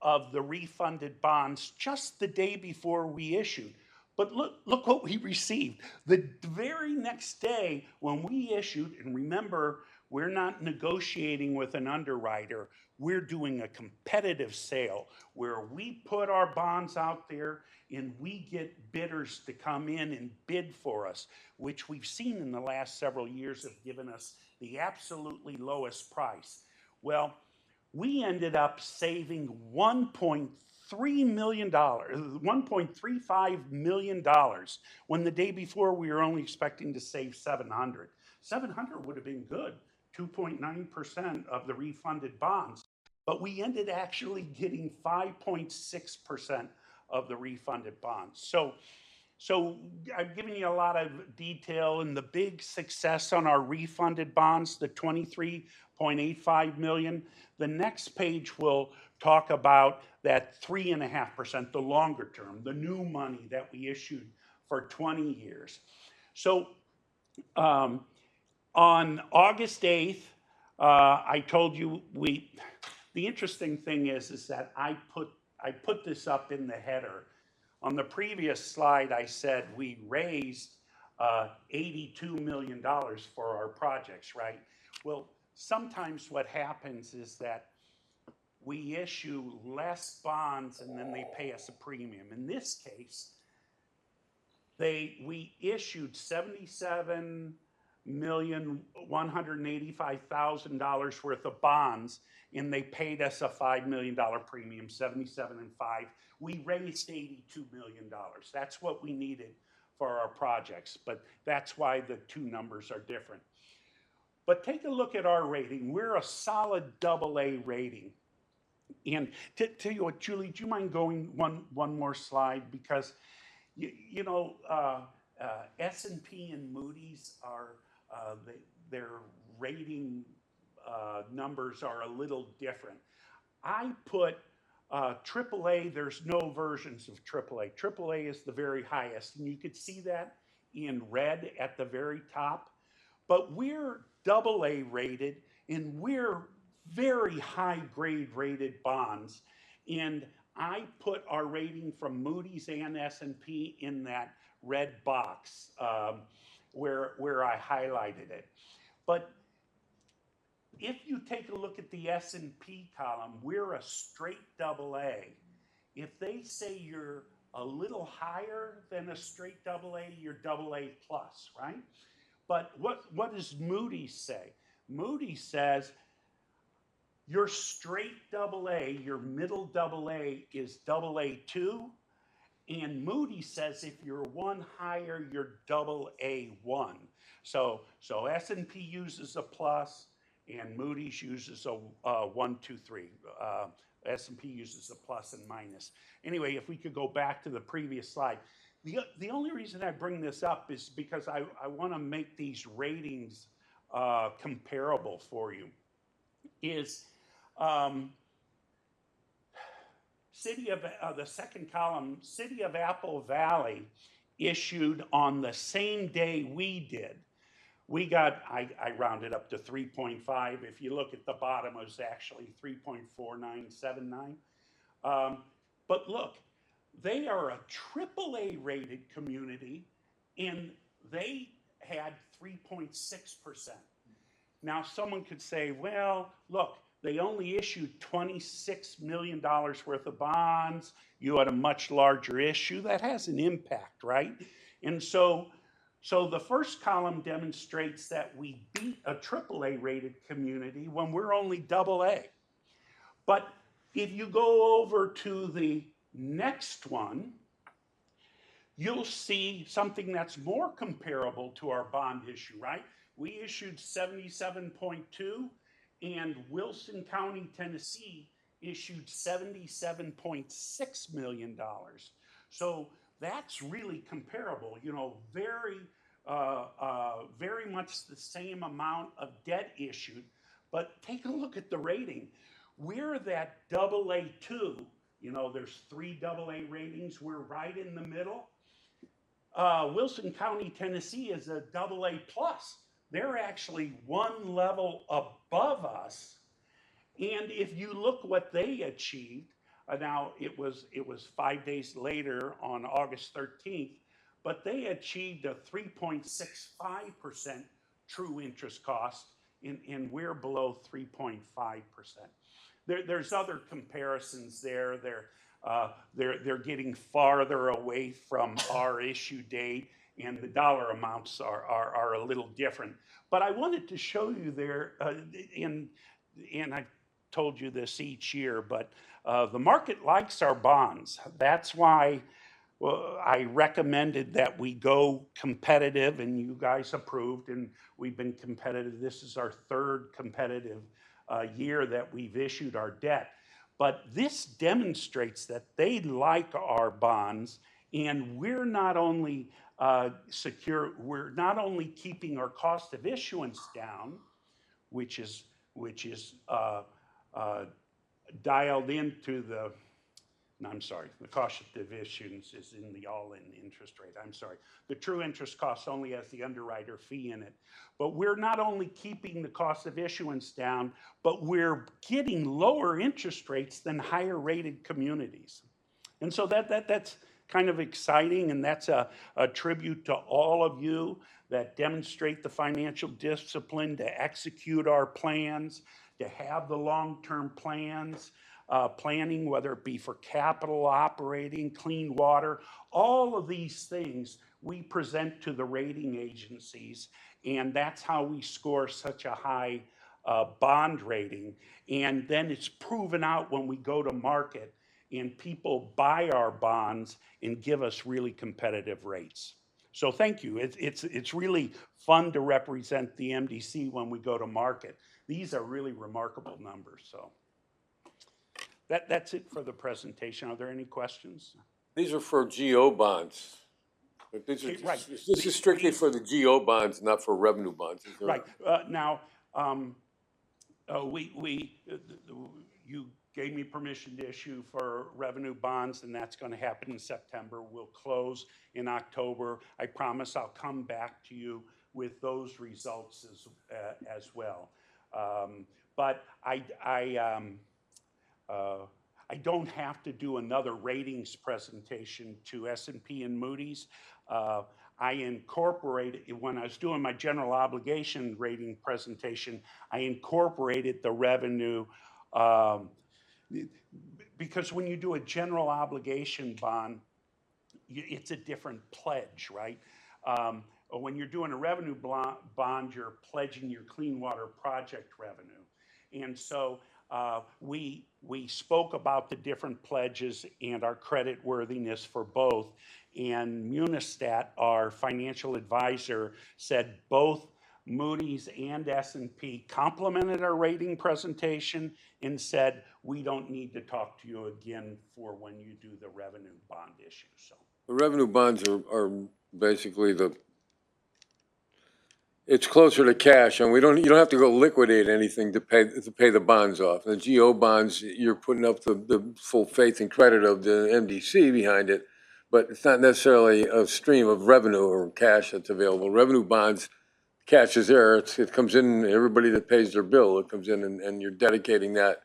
of the refunded bonds just the day before we issued. But look what we received. The very next day when we issued, and remember, we're not negotiating with an underwriter. We're doing a competitive sale where we put our bonds out there and we get bidders to come in and bid for us, which we've seen in the last several years have given us the absolutely lowest price. Well, we ended up saving $1.35 million when the day before we were only expecting to save 700. 700 would have been good, 2.9% of the refunded bonds, but we ended actually getting 5.6% of the refunded bonds. So I've given you a lot of detail, and the big success on our refunded bonds, the 23.85 million. The next page will talk about that 3.5%, the longer term, the new money that we issued for 20 years. So on August 8th, I told you the interesting thing is that I put this up in the header. On the previous slide, I said we raised $82 million for our projects, right? Well, sometimes what happens is that we issue less bonds and then they pay us a premium. In this case, we issued $77,185,000 worth of bonds, and they paid us a $5 million premium, 77 and 5. We raised $82 million. That's what we needed for our projects, but that's why the two numbers are different. But take a look at our rating. We're a solid AA rating. And to tell you what, Julie, do you mind going one more slide? Because, S&P and Moody's are, their rating numbers are a little different. I put AAA, there's no versions of AAA. AAA is the very highest, and you could see that in red at the very top. But we're AA rated, and we're very high grade rated bonds. And I put our rating from Moody's and S&P in that red box where I highlighted it. But if you take a look at the S&P column, we're a straight AA. If they say you're a little higher than a straight AA, you're AA plus, right? But what does Moody's say? Moody's says your straight AA, your middle AA is AA2, and Moody's says if you're one higher, you're AA1. So S&P uses a plus, and Moody's uses a 1, 2, 3. S&P uses a plus and minus. Anyway, if we could go back to the previous slide. The only reason I bring this up is because I want to make these ratings comparable for you. The second column, City of Apple Valley issued on the same day we did. We got, I rounded up to 3.5. If you look at the bottom, it was actually 3.4979. But look, they are a AAA rated community and they had 3.6%. Now, someone could say, well, look, they only issued $26 million worth of bonds. You had a much larger issue. That has an impact, right? And so the first column demonstrates that we beat a AAA rated community when we're only AA. But if you go over to the next one, you'll see something that's more comparable to our bond issue, right? We issued 77.2 and Wilson County, Tennessee issued $77.6 million. So that's really comparable, you know, very much the same amount of debt issued. But take a look at the rating. We're that AA2, you know, there's 3 AA ratings. We're right in the middle. Wilson County, Tennessee is a AA plus. They're actually one level above us. And if you look what they achieved, now it was 5 days later on August 13th, but they achieved a 3.65% true interest cost, and we're below 3.5%. There's other comparisons there. They're getting farther away from our issue date, and the dollar amounts are a little different. But I wanted to show you there, and I told you this each year, but the market likes our bonds. That's why I recommended that we go competitive, and you guys approved, and we've been competitive. This is our 3rd competitive year that we've issued our debt. But this demonstrates that they like our bonds, and we're not only secure, we're not only keeping our cost of issuance down, which is dialed into the, no, I'm sorry, the cost of issuance is in the all-in interest rate. I'm sorry. The true interest cost only has the underwriter fee in it. But we're not only keeping the cost of issuance down, but we're getting lower interest rates than higher rated communities. And so that's kind of exciting, and that's a tribute to all of you that demonstrate the financial discipline to execute our plans, to have the long-term plans, planning, whether it be for capital, operating, clean water, all of these things we present to the rating agencies, and that's how we score such a high bond rating. And then it's proven out when we go to market and people buy our bonds and give us really competitive rates. So thank you. It's really fun to represent the MDC when we go to market. These are really remarkable numbers. So that's it for the presentation. Are there any questions? These are for GO bonds. But these are, Right. This is strictly for the GO bonds, not for revenue bonds. Is there- Right. Now, you gave me permission to issue for revenue bonds, and that's going to happen in September. We'll close in October. I promise I'll come back to you with those results as well. But I don't have to do another ratings presentation to S&P and Moody's. I incorporated, when I was doing my general obligation rating presentation, I incorporated the revenue, because when you do a general obligation bond, it's a different pledge, right? When you're doing a revenue bond, you're pledging your clean water project revenue. And so we spoke about the different pledges and our credit worthiness for both. And Munistat, our financial advisor, said both Moody's and S&P complimented our rating presentation and said, we don't need to talk to you again for when you do the revenue bond issue. So The revenue bonds are basically it's closer to cash, and you don't have to go liquidate anything to pay the bonds off. The GO bonds, you're putting up the full faith and credit of the MDC behind it, but it's not necessarily a stream of revenue or cash that's available. Revenue bonds, cash is there, it comes in, everybody that pays their bill, it comes in and you're dedicating that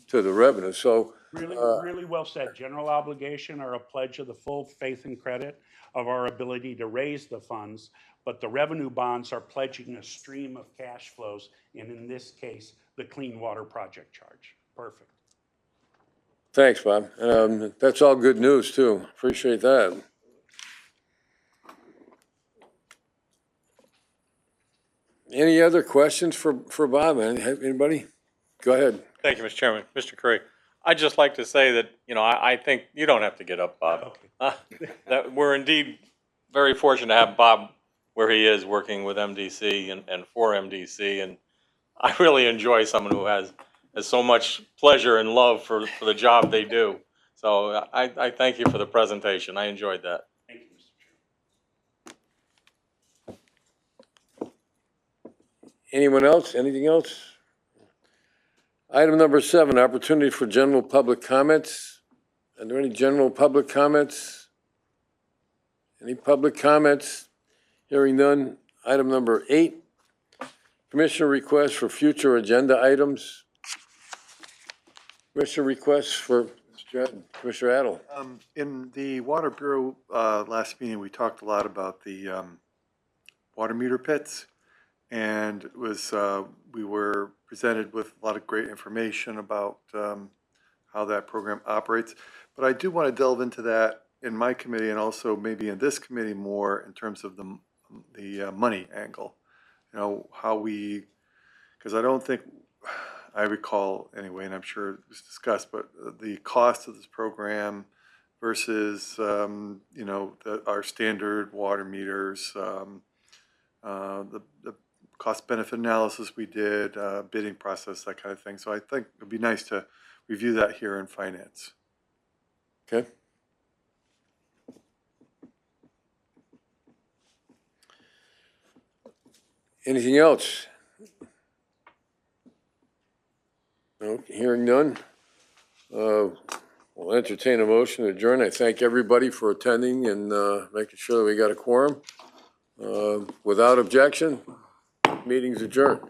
to the revenue. So, Really, really well said. General obligation are a pledge of the full faith and credit of our ability to raise the funds, but the revenue bonds are pledging a stream of cash flows, and in this case, the Clean Water Project charge. Perfect. thanks, Bob. That's all good news too. Appreciate that. Any other questions for Bob? Anybody? Go ahead. Thank you, Mr. Chairman. Mr. Curry, I'd just like to say that, I think you don't have to get up, Bob. That we're indeed very fortunate to have Bob where he is, working with MDC and for MDC. And I really enjoy someone who has so much pleasure and love for the job they do. So I thank you for the presentation. I enjoyed that. Thank you, Mr. Chairman. Anyone else? Anything else? Item number 7, opportunity for general public comments. Are there any general public comments? Any public comments? Hearing none. Item number 8, commissioner requests for future agenda items. Commissioner requests for Commissioner Adel. In the Water Bureau, last meeting, we talked a lot about the, water meter pits. And it was, we were presented with a lot of great information about, how that program operates. But I do want to delve into that in my committee and also maybe in this committee more in terms of the money angle. How we, because I don't think, I recall anyway, and I'm sure it was discussed, but the cost of this program versus, our standard water meters, the cost benefit analysis we did, bidding process, that kind of thing. So I think it'd be nice to review that here in finance. Okay. Anything else? No, hearing none. We'll entertain a motion to adjourn. I thank everybody for attending and making sure that we got a quorum. Without objection, meeting's adjourned.